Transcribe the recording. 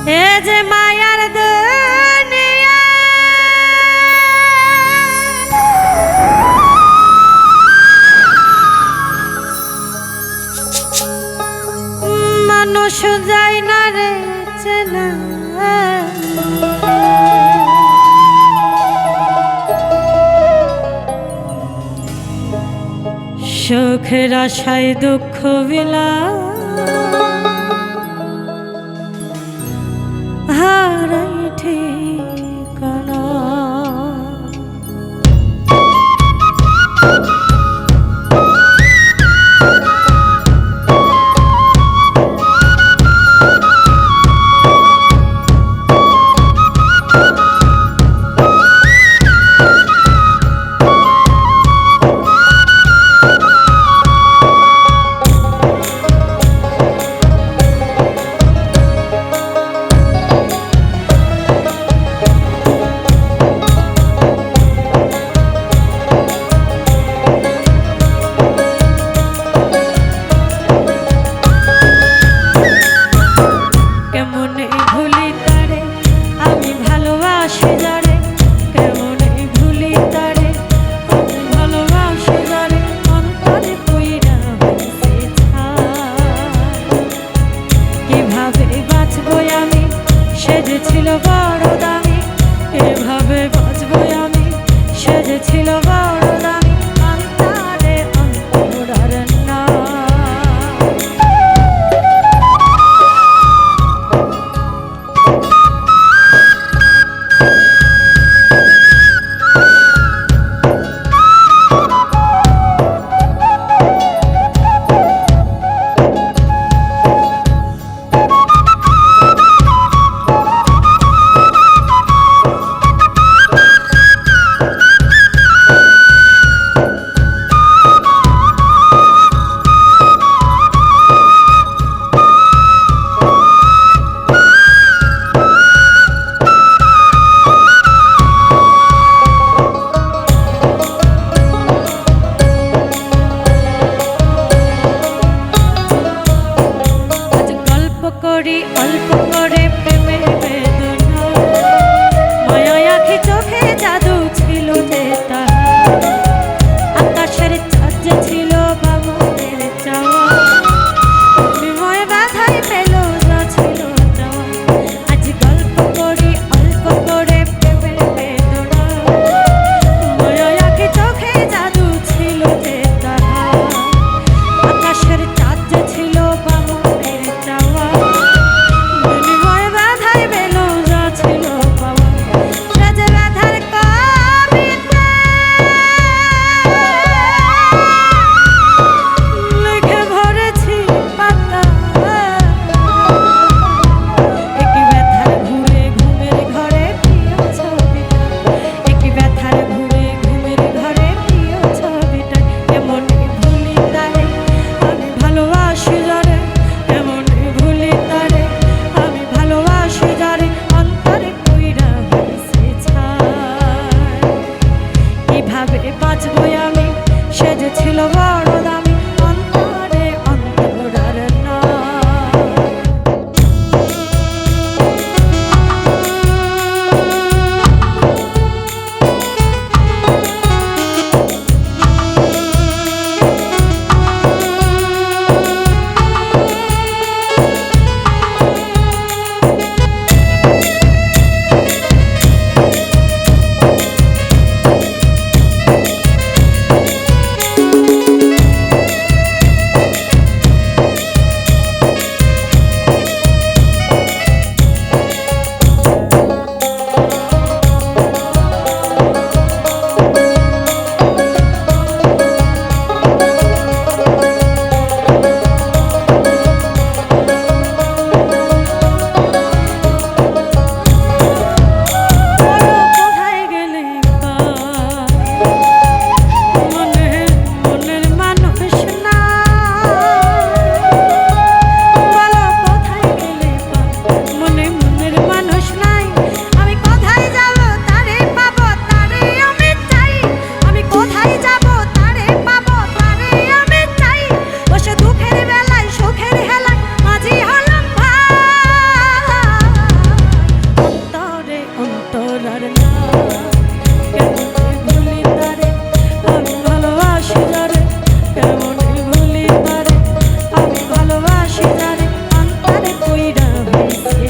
এ যে মায়ার দুনিয়া মানুষ যায় না রে চেনা সুখের আশায় দুঃখ বিলা হারাই ঠিকানা ছিল বড় দামি এভাবে বাঁচবো আমি সেজে ছিল বড় দামি অন্তরে অন্তরার না অল্প করে প্রেমের বেদনা মায়া আঁখি চোখে জাদু ছিল যে তাহার আকাশের চাঁদ যে ছিল বামনের চাওয়া বিময় বাধাই পেল যা ছিল চাওয়া আজ গল্প করি অল্প করে প্রেমের বেদনা মায়া আঁখি চোখে জাদু ছিল যে তাহার আকাশের চাঁদ যে ছিল বামনের চাওয়া Baby ছিল